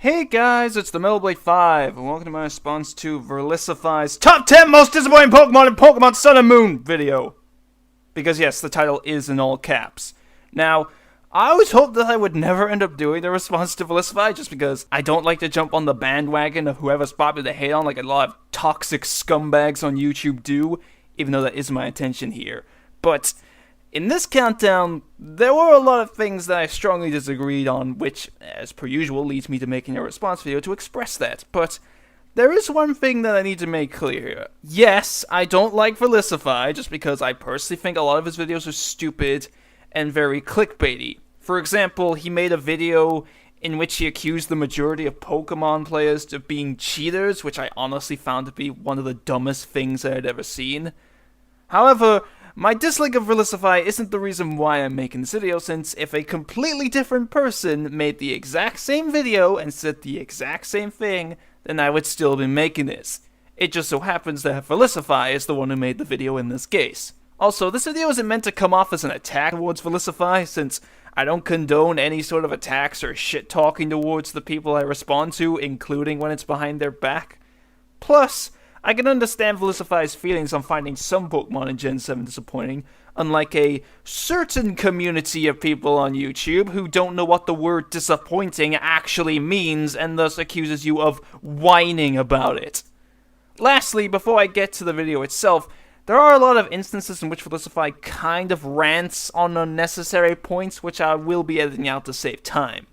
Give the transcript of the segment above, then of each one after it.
Hey guys, it's the Metalblade 5, and welcome to my response to Verlisify's Top 10 Most Disappointing Pokemon in Pokemon Sun and Moon video. Because yes, the title is in all caps. Now, I always hoped that I would never end up doing the response to Verlisify, just because I don't like to jump on the bandwagon of whoever's popular to hate on like a lot of toxic scumbags on YouTube do, even though that is my intention here. But in this countdown, there were a lot of things that I strongly disagreed on, which, as per usual, leads me to making a response video to express that. But there is one thing that I need to make clear here. Yes, I don't like Verlisify, just because I personally think a lot of his videos are stupid and very clickbaity. For example, he made a video in which he accused the majority of Pokemon players of being cheaters, which I honestly found to be one of the dumbest things I had ever seen. However, my dislike of Verlisify isn't the reason why I'm making this video, since if a completely different person made the exact same video and said the exact same thing, then I would still be making this. It just so happens that Verlisify is the one who made the video in this case. Also, this video isn't meant to come off as an attack towards Verlisify, since I don't condone any sort of attacks or shit-talking towards the people I respond to, including when it's behind their back. Plus, I can understand Verlisify's feelings on finding some Pokemon in Gen 7 disappointing, unlike a certain community of people on YouTube who don't know what the word disappointing actually means and thus accuses you of whining about it. Lastly, before I get to the video itself, there are a lot of instances in which Verlisify kind of rants on unnecessary points, which I will be editing out to save time.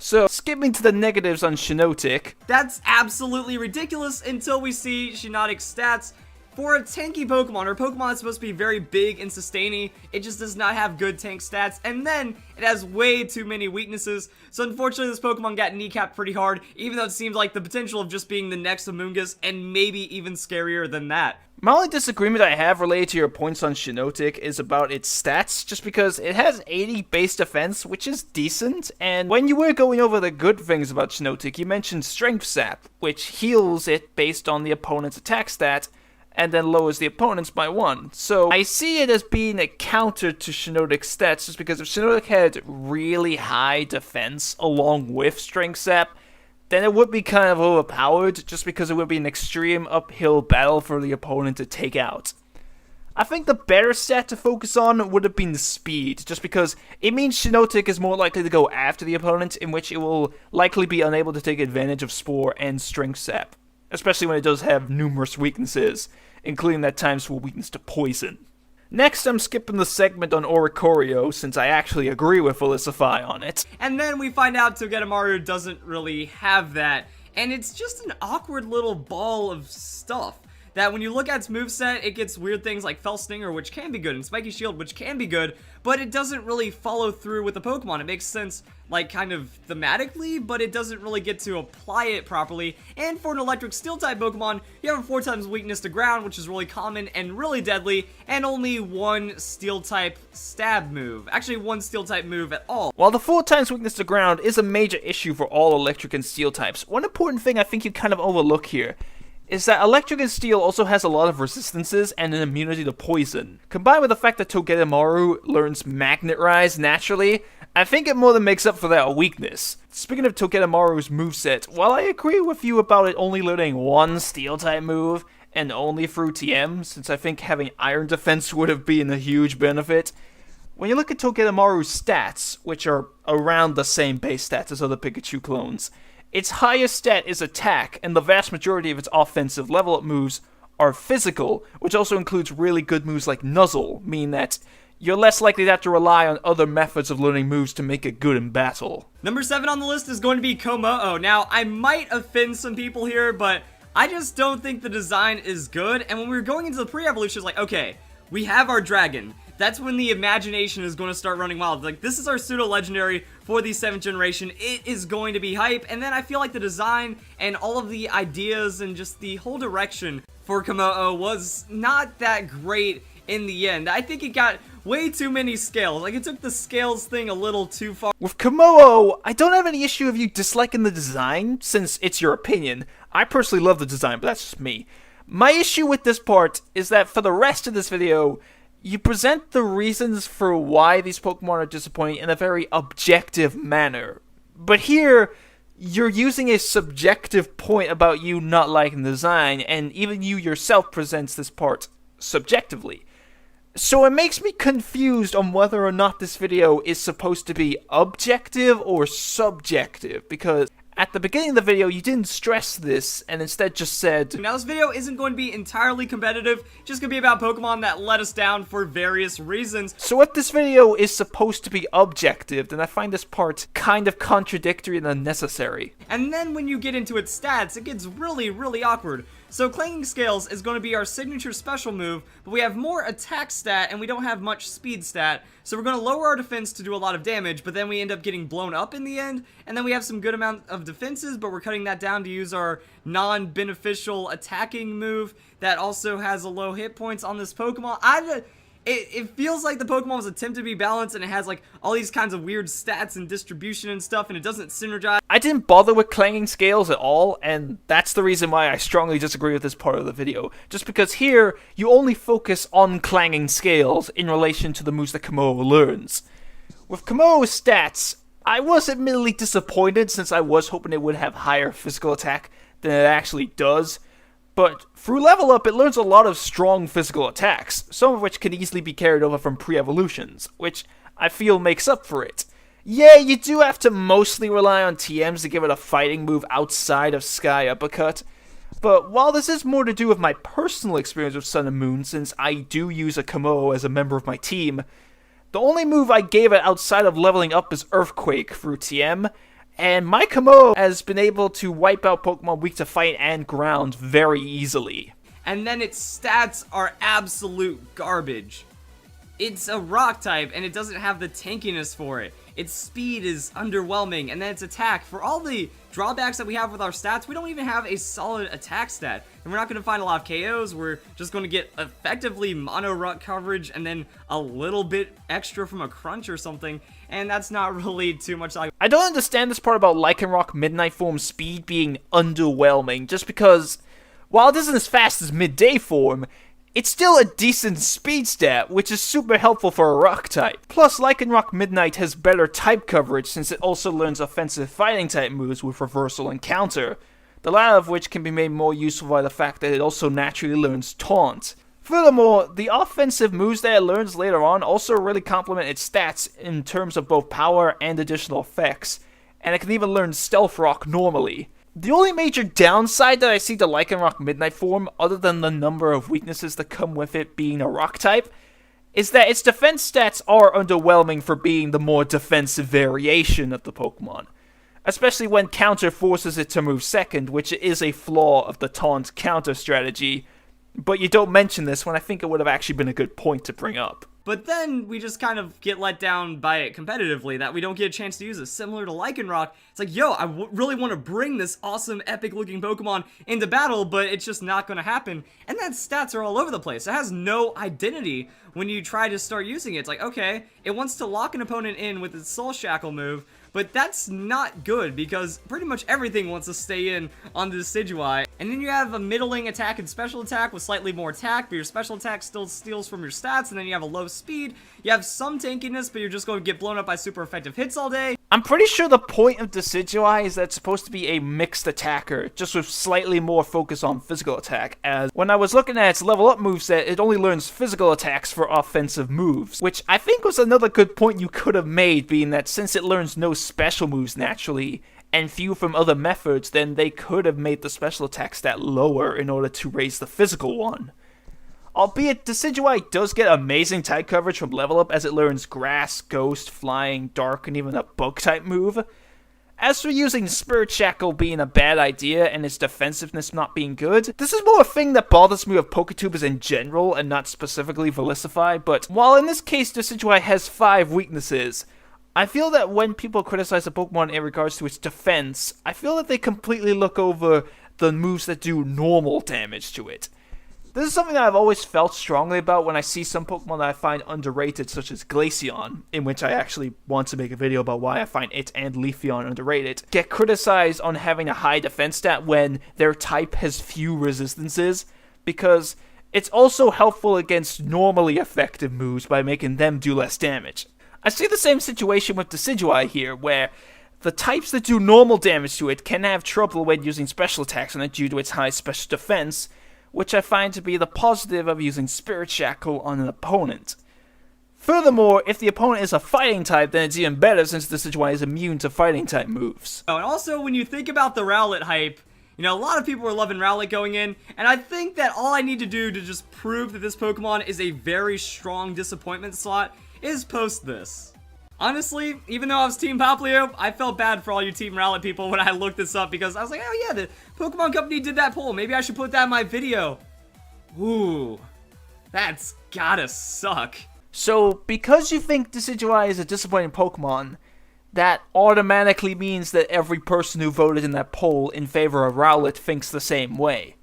So, skipping to the negatives on Shiinotic. That's absolutely ridiculous until we see Shiinotic's stats. For a tanky Pokemon, or a Pokemon that's supposed to be very big and sustaining, it just does not have good tank stats, and then it has way too many weaknesses. So unfortunately, this Pokemon got kneecapped pretty hard, even though it seems like the potential of just being the next Amoonguss, and maybe even scarier than that. My only disagreement I have related to your points on Shiinotic is about its stats, just because it has 80 base defense, which is decent, and when you were going over the good things about Shiinotic, you mentioned Strength Sap, which heals it based on the opponent's attack stat, and then lowers the opponent's by 1. So I see it as being a counter to Shiinotic's stats, just because if Shiinotic had really high defense along with Strength Sap, then it would be kind of overpowered, just because it would be an extreme uphill battle for the opponent to take out. I think the better stat to focus on would have been the speed, just because it means Shiinotic is more likely to go after the opponent, in which it will likely be unable to take advantage of Spore and Strength Sap, especially when it does have numerous weaknesses, including that times 4 weakness to poison. Next, I'm skipping the segment on Oricorio, since I actually agree with Verlisify on it. And then we find out Togedemaru doesn't really have that, and it's just an awkward little ball of stuff. That when you look at its moveset, it gets weird things like Fell Stinger, which can be good, and Spiky Shield, which can be good, but it doesn't really follow through with the Pokemon. It makes sense, like, kind of thematically, but it doesn't really get to apply it properly. And for an Electric Steel-type Pokemon, you have a 4 times weakness to ground, which is really common and really deadly, and only 1 Steel-type stab move. Actually, 1 Steel-type move at all. While the 4 times weakness to ground is a major issue for all Electric and Steel types, one important thing I think you kind of overlook here is that Electric and Steel also has a lot of resistances and an immunity to poison. Combined with the fact that Togedemaru learns Magnet Rise naturally, I think it more than makes up for that weakness. Speaking of Togedemaru's moveset, while I agree with you about it only learning 1 Steel-type move, and only through TM, since I think having Iron Defense would have been a huge benefit, when you look at Togedemaru's stats, which are around the same base stats as other Pikachu clones, its highest stat is attack, and the vast majority of its offensive level-up moves are physical, which also includes really good moves like Nuzzle, meaning that you're less likely to have to rely on other methods of learning moves to make it good in battle. Number 7 on the list is going to be Kommo-o. Now, I might offend some people here, but I just don't think the design is good, and when we were going into the pre-evolution, it's like, okay, we have our dragon. That's when the imagination is going to start running wild. Like, this is our pseudo-legendary for the 7th generation. It is going to be hype, and then I feel like the design and all of the ideas and just the whole direction for Kommo-o was not that great in the end. I think it got way too many scales. Like, it took the scales thing a little too far. With Kommo-o, I don't have any issue of you disliking the design, since it's your opinion. I personally love the design, but that's just me. My issue with this part is that for the rest of this video, you present the reasons for why these Pokemon are disappointing in a very objective manner. But here, you're using a subjective point about you not liking the design, and even you yourself presents this part subjectively. So it makes me confused on whether or not this video is supposed to be objective or subjective, because at the beginning of the video you didn't stress this and instead just said, now this video isn't going to be entirely competitive, just going to be about Pokemon that let us down for various reasons. So if this video is supposed to be objective, then I find this part kind of contradictory and unnecessary. And then when you get into its stats, it gets really, really awkward. So Clanging Scales is going to be our signature special move, but we have more attack stat and we don't have much speed stat. So we're going to lower our defense to do a lot of damage, but then we end up getting blown up in the end. And then we have some good amount of defenses, but we're cutting that down to use our non-beneficial attacking move that also has a low hit points on this Pokemon. It feels like the Pokemon was attempted to be balanced, and it has like all these kinds of weird stats and distribution and stuff, and it doesn't synergize. I didn't bother with Clanging Scales at all, and that's the reason why I strongly disagree with this part of the video. Just because here, you only focus on Clanging Scales in relation to the moves that Kommo-o learns. With Kommo-o's stats, I was admittedly disappointed since I was hoping it would have higher physical attack than it actually does. But through level up, it learns a lot of strong physical attacks, some of which can easily be carried over from pre-evolutions, which I feel makes up for it. Yeah, you do have to mostly rely on TMs to give it a fighting move outside of Sky Uppercut, but while this is more to do with my personal experience with Sun and Moon, since I do use a Kommo-o as a member of my team, the only move I gave it outside of leveling up is Earthquake through TM, and my Kommo-o has been able to wipe out Pokemon weak to fight and ground very easily. And then its stats are absolute garbage. It's a rock type, and it doesn't have the tankiness for it. Its speed is underwhelming, and then its attack. For all the drawbacks that we have with our stats, we don't even have a solid attack stat. And we're not going to find a lot of KOs, we're just going to get effectively mono rut coverage, and then a little bit extra from a crunch or something, and that's not really too much like. I don't understand this part about Lycanroc Midnight Form speed being underwhelming, just because, while it isn't as fast as Midday Form, it's still a decent speed stat, which is super helpful for a rock type. Plus, Lycanroc Midnight has better type coverage since it also learns offensive fighting type moves with Reversal and Counter, the latter of which can be made more useful by the fact that it also naturally learns Taunt. Furthermore, the offensive moves that it learns later on also really complement its stats in terms of both power and additional effects, and it can even learn Stealth Rock normally. The only major downside that I see to Lycanroc Midnight Form, other than the number of weaknesses that come with it being a rock type, is that its defense stats are underwhelming for being the more defensive variation of the Pokemon. Especially when Counter forces it to move second, which is a flaw of the Taunt Counter strategy, but you don't mention this when I think it would have actually been a good point to bring up. But then we just kind of get let down by it competitively, that we don't get a chance to use it. Similar to Lycanroc, it's like, yo, I really want to bring this awesome, epic-looking Pokemon into battle, but it's just not going to happen. And then stats are all over the place. It has no identity when you try to start using it. It's like, okay, it wants to lock an opponent in with its Soul Shackle move, but that's not good because pretty much everything wants to stay in on the Decidueye. And then you have a middling attack and special attack with slightly more attack, but your special attack still steals from your stats, and then you have a low speed. You have some tankiness, but you're just going to get blown up by super effective hits all day. I'm pretty sure the point of Decidueye is that it's supposed to be a mixed attacker, just with slightly more focus on physical attack, as when I was looking at its level up moveset, it only learns physical attacks for offensive moves, which I think was another good point you could have made, being that since it learns no special moves naturally, and few from other methods, then they could have made the special attack stat lower in order to raise the physical one. Albeit, Decidueye does get amazing type coverage from level up as it learns Grass, Ghost, Flying, Dark, and even a Bug-type move. As for using Spirit Shackle being a bad idea and its defensiveness not being good, this is more a thing that bothers me with Poketubers in general and not specifically Verlisify, but while in this case Decidueye has 5 weaknesses, I feel that when people criticize a Pokemon in regards to its defense, I feel that they completely look over the moves that do normal damage to it. This is something that I've always felt strongly about when I see some Pokemon that I find underrated, such as Glaceon, in which I actually want to make a video about why I find it and Leafeon underrated, get criticized on having a high defense stat when their type has few resistances, because it's also helpful against normally effective moves by making them do less damage. I see the same situation with Decidueye here, where The types that do normal damage to it can have trouble when using special attacks on it due to its high special defense, which I find to be the positive of using Spirit Shackle on an opponent. Furthermore, if the opponent is a fighting type, then it's even better since the Decidueye is immune to fighting type moves. Oh, and also, when you think about the Rowlet hype, you know, a lot of people were loving Rowlet going in, and I think that all I need to do to just prove that this Pokemon is a very strong disappointment slot is post this. Honestly, even though I was Team Poplio, I felt bad for all you Team Rowlet people when I looked this up because I was like, oh yeah, the Pokemon Company did that poll. Maybe I should put that in my video. Ooh, that's gotta suck. So, because you think Decidueye is a disappointing Pokemon, that automatically means that every person who voted in that poll in favor of Rowlet thinks the same way.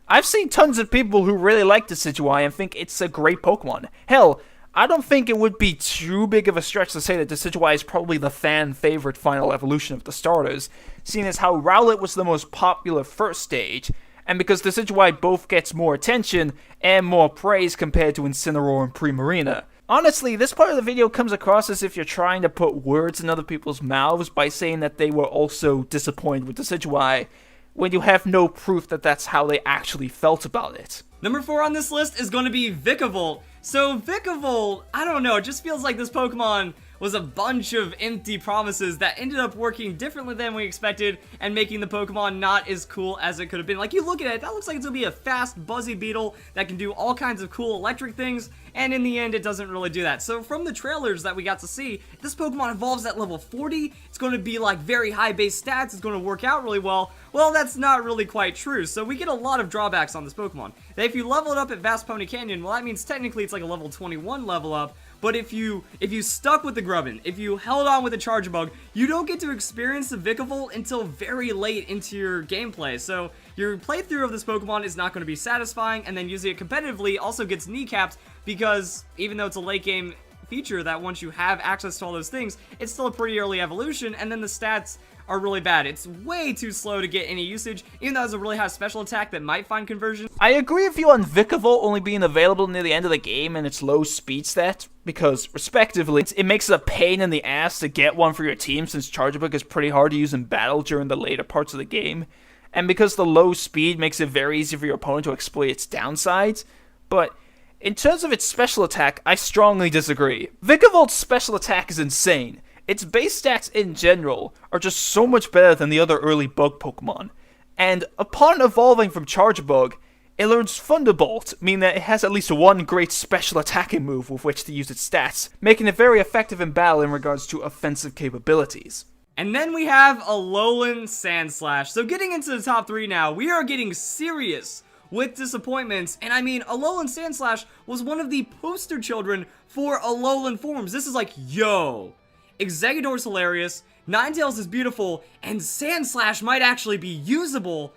I've seen tons of people who really like Decidueye and think it's a great Pokemon. Hell, I don't think it would be too big of a stretch to say that Decidueye is probably the fan-favorite final evolution of the starters, seeing as how Rowlet was the most popular first stage, and because Decidueye both gets more attention and more praise compared to Incineroar and Primarina. Honestly, this part of the video comes across as if you're trying to put words in other people's mouths by saying that they were also disappointed with Decidueye, when you have no proof that that's how they actually felt about it. Number 4 on this list is going to be Vikavolt. So Vikavolt, I don't know, it just feels like this Pokemon was a bunch of empty promises that ended up working differently than we expected and making the Pokemon not as cool as it could have been. Like, you look at it, that looks like it's going to be a fast, buzzy beetle that can do all kinds of cool electric things, and in the end, it doesn't really do that. So from the trailers that we got to see, this Pokemon evolves at level 40, it's going to be like very high base stats, it's going to work out really well. Well, that's not really quite true, so we get a lot of drawbacks on this Pokemon. That if you level it up at Vast Pony Canyon, well, that means technically it's like a level 21 level up, but if you stuck with the Grubbin, if you held on with the Charjabug, you don't get to experience the Vikavolt until very late into your gameplay. So your playthrough of this Pokemon is not going to be satisfying, and then using it competitively also gets kneecapped because even though it's a late game feature that once you have access to all those things, it's still a pretty early evolution, and then the stats are really bad. It's way too slow to get any usage, even though it's a really high special attack that might find conversion. I agree with you on Vikavolt only being available near the end of the game and its low speed stat, because, respectively, it makes it a pain in the ass to get one for your team since Charjabug is pretty hard to use in battle during the later parts of the game, and because the low speed makes it very easy for your opponent to exploit its downsides, but in terms of its special attack, I strongly disagree. Vikavolt's special attack is insane. Its base stats in general are just so much better than the other early bug Pokemon, and upon evolving from Charjabug, it learns Thunderbolt, meaning that it has at least one great special attacking move with which to use its stats, making it very effective in battle in regards to offensive capabilities. And then we have Alolan Sandslash. So getting into the top 3 now, we are getting serious with disappointments, and I mean, Alolan Sandslash was one of the poster children for Alolan forms. This is like, yo, Exeggutor's hilarious, Ninetales is beautiful, and Sandslash might actually be usable,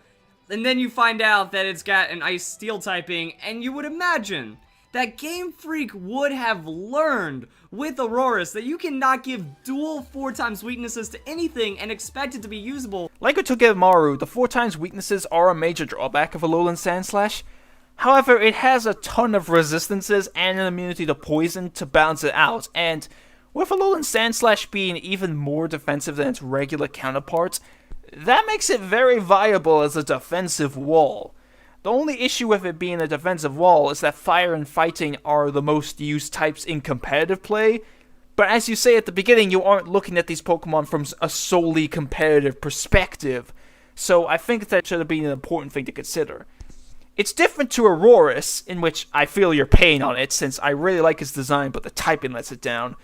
and then you find out that it's got an Ice Steel typing, and you would imagine that Game Freak would have learned with Aurorus that you cannot give dual 4x weaknesses to anything and expect it to be usable. Like with Togedemaru, the 4x weaknesses are a major drawback of Alolan Sandslash. However, it has a ton of resistances and an immunity to poison to balance it out, and with Alolan Sandslash being even more defensive than its regular counterparts, that makes it very viable as a defensive wall. The only issue with it being a defensive wall is that fire and fighting are the most used types in competitive play, but as you say at the beginning, you aren't looking at these Pokemon from a solely competitive perspective, so I think that should have been an important thing to consider. It's different to Aurorus, in which I feel your pain on it, since I really like its design but the typing lets it down,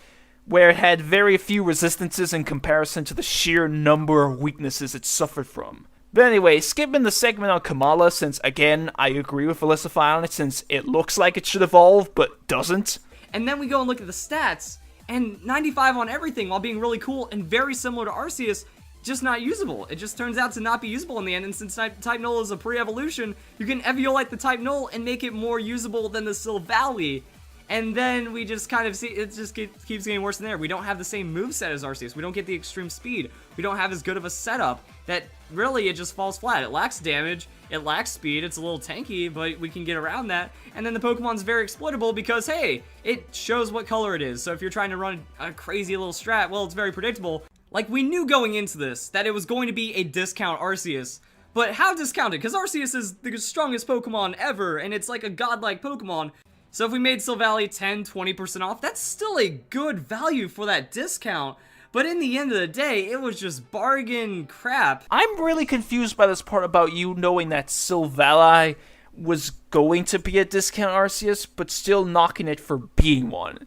where it had very few resistances in comparison to the sheer number of weaknesses it suffered from. But anyway, skipping the segment on Kamala, since again, I agree with Verlisify on it since it looks like it should evolve, but doesn't. And then we go and look at the stats, and 95 on everything while being really cool and very similar to Arceus, just not usable. It just turns out to not be usable in the end, and since Type Null is a pre-evolution, you can Eviolite the Type Null and make it more usable than the Silvally. And then we just kind of see, it just keeps getting worse than there. We don't have the same moveset as Arceus. We don't get the extreme speed. We don't have as good of a setup. That really, it just falls flat. It lacks damage, it lacks speed, it's a little tanky, but we can get around that. And then the Pokemon's very exploitable because, hey, it shows what color it is. So if you're trying to run a crazy little strat, well, it's very predictable. Like, we knew going into this that it was going to be a discount Arceus. But how discounted? Because Arceus is the strongest Pokemon ever, and it's like a godlike Pokemon. So if we made Silvally 10-20% off, that's still a good value for that discount. But in the end of the day, it was just bargain crap. I'm really confused by this part about you knowing that Silvally was going to be a discount Arceus, but still knocking it for being one.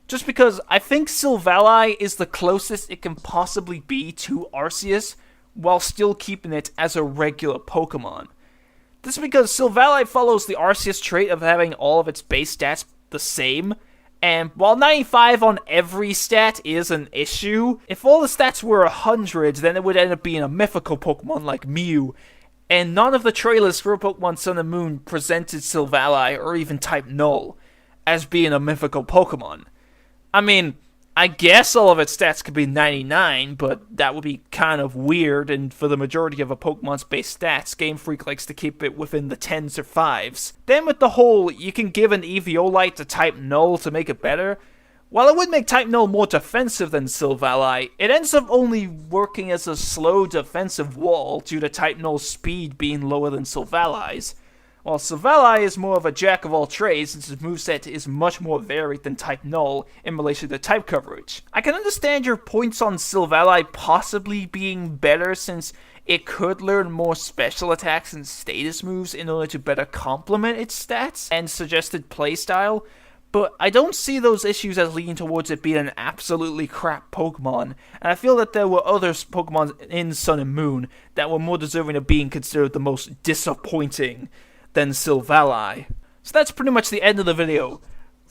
Just because I think Silvally is the closest it can possibly be to Arceus, while still keeping it as a regular Pokemon. This is because Silvally follows the Arceus trait of having all of its base stats the same, and while 95 on every stat is an issue, if all the stats were 100, then it would end up being a mythical Pokemon like Mew, and none of the trailers for Pokemon Sun and Moon presented Silvally, or even Type Null, as being a mythical Pokemon. I mean, I guess all of its stats could be 99, but that would be kind of weird, and for the majority of a Pokemon's base stats, Game Freak likes to keep it within the 10s or 5s. Then with the whole, you can give an Eviolite to Type Null to make it better, while it would make Type Null more defensive than Silvally, it ends up only working as a slow defensive wall due to Type Null's speed being lower than Silvally's. While Silvally is more of a jack-of-all-trades since his moveset is much more varied than Type Null in relation to type coverage. I can understand your points on Silvally possibly being better since it could learn more special attacks and status moves in order to better complement its stats and suggested playstyle, but I don't see those issues as leading towards it being an absolutely crap Pokemon, and I feel that there were other Pokemon in Sun and Moon that were more deserving of being considered the most disappointing than Silvally. So that's pretty much the end of the video.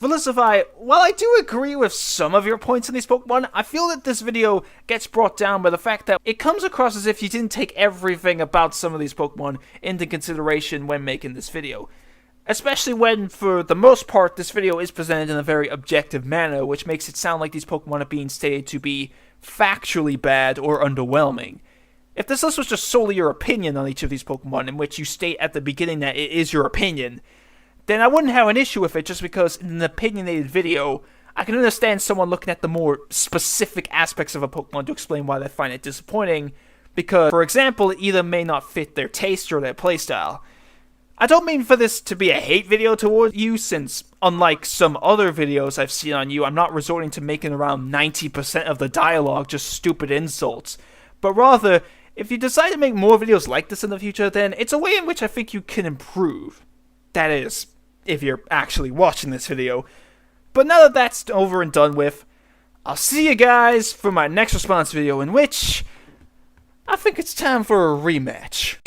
Verlisify, while I do agree with some of your points in these Pokemon, I feel that this video gets brought down by the fact that it comes across as if you didn't take everything about some of these Pokemon into consideration when making this video. Especially when, for the most part, this video is presented in a very objective manner, which makes it sound like these Pokemon are being stated to be factually bad or underwhelming. If this list was just solely your opinion on each of these Pokemon, in which you state at the beginning that it is your opinion, then I wouldn't have an issue with it just because in an opinionated video, I can understand someone looking at the more specific aspects of a Pokemon to explain why they find it disappointing, because, for example, it either may not fit their taste or their playstyle. I don't mean for this to be a hate video towards you, since, unlike some other videos I've seen on you, I'm not resorting to making around 90% of the dialogue just stupid insults, but rather, if you decide to make more videos like this in the future, then it's a way in which I think you can improve. That is, if you're actually watching this video. But now that that's over and done with, I'll see you guys for my next response video, in which I think it's time for a rematch.